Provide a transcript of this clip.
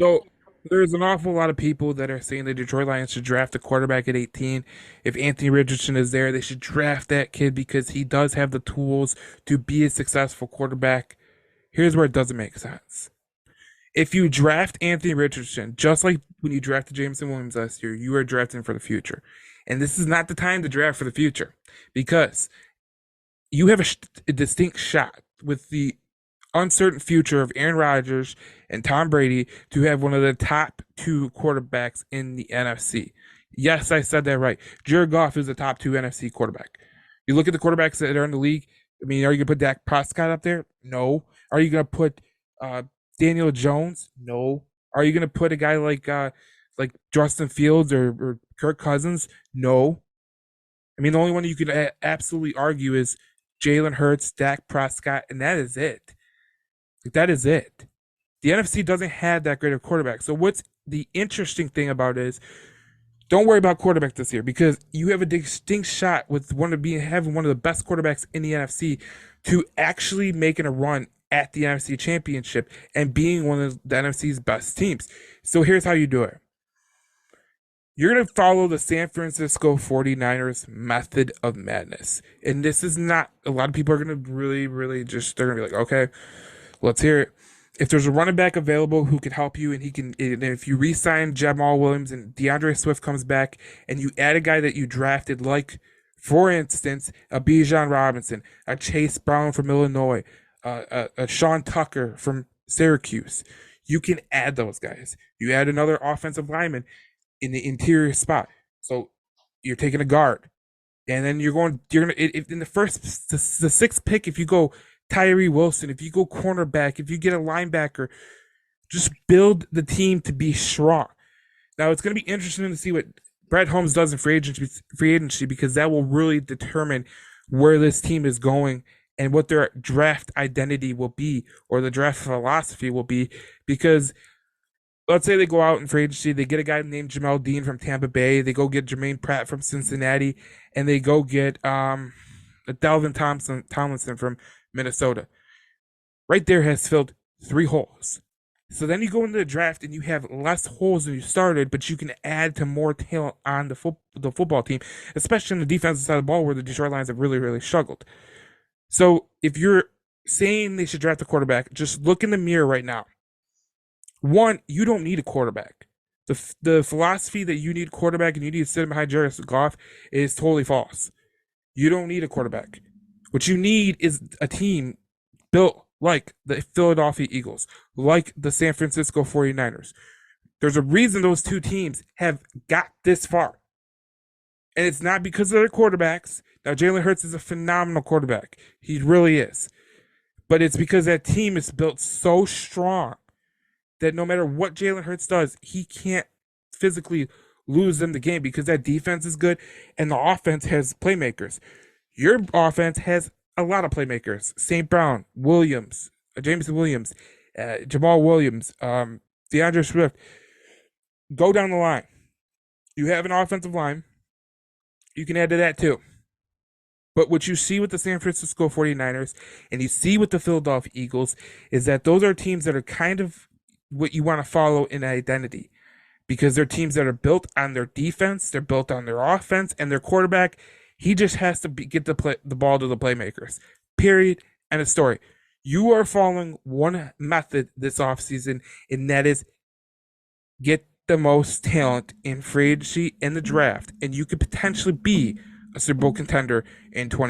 So there's an awful lot of people that are saying the Detroit Lions should draft a quarterback at 18. If Anthony Richardson is there, they should draft that kid because he does have the tools to be a successful quarterback. Here's where it doesn't make sense. If you draft Anthony Richardson, just like when you drafted Jameson Williams last year, you are drafting for the future. And this is not the time to draft for the future because you have a distinct shot with the uncertain future of Aaron Rodgers and Tom Brady to have one of the top two quarterbacks in the NFC. Yes, I said that right. Jared Goff is the top two NFC quarterback. You look at the quarterbacks that are in the league. I mean, are you going to put Dak Prescott up there? No. Are you going to put uh, Daniel Jones? No. Are you going to put a guy like Justin Fields or Kirk Cousins? No. I mean, the only one you could absolutely argue is Jalen Hurts, Dak Prescott, and that is it. Like, that is it. The NFC doesn't have that great of quarterback. So what's the interesting thing about it is don't worry about quarterback this year because you have a distinct shot with one of being having one of the best quarterbacks in the NFC to actually making a run at the NFC Championship and being one of the NFC's best teams. So here's how you do it. You're going to follow the San Francisco 49ers method of madness. And this is not, a lot of people are going to really just, they're going to be like, okay, let's hear it. If there's a running back available who can help you and if you re-sign Jamal Williams and DeAndre Swift comes back and you add a guy that you drafted, like, for instance, a Bijan Robinson, a Chase Brown from Illinois, a Sean Tucker from Syracuse, you can add those guys. You add another offensive lineman in the interior spot. So you're taking a guard. And then you're going if in the first the sixth pick, if you go Tyree Wilson, if you go cornerback, if you get a linebacker, just build the team to be strong. Now it's going to be interesting to see what Brett Holmes does in free agency because that will really determine where this team is going and what their draft identity will be or the draft philosophy will be. Because let's say they go out in free agency, they get a guy named Jamel Dean from Tampa Bay, they go get Jermaine Pratt from Cincinnati, and they go get Delvin Tomlinson from Minnesota. Right there has filled 3 holes. So then you go into the draft and you have less holes than you started, but you can add to more talent on the football team, especially on the defensive side of the ball where the Detroit Lions have really struggled. So if you're saying they should draft a quarterback, just look in the mirror right now. One, you don't need a quarterback. The philosophy that you need a quarterback and you need to sit behind Jared Goff is totally false. You don't need a quarterback. What you need is a team built like the Philadelphia Eagles, like the San Francisco 49ers. There's a reason those two teams have got this far. And it's not because of their quarterbacks. Now, Jalen Hurts is a phenomenal quarterback. He really is. But it's because that team is built so strong that no matter what Jalen Hurts does, he can't physically lose them the game because that defense is good and the offense has playmakers. Your offense has a lot of playmakers. St. Brown, Williams, Jameson Williams, Jamal Williams, DeAndre Swift. Go down the line. You have an offensive line. You can add to that too. But what you see with the San Francisco 49ers and you see with the Philadelphia Eagles is that those are teams that are kind of what you want to follow in identity because they're teams that are built on their defense, they're built on their offense, and their quarterback, he just has to get the ball to the playmakers. Period. End of story. You are following one method this offseason, and that is get the most talent in free agency in the draft, and you could potentially be a Super Bowl contender in 20.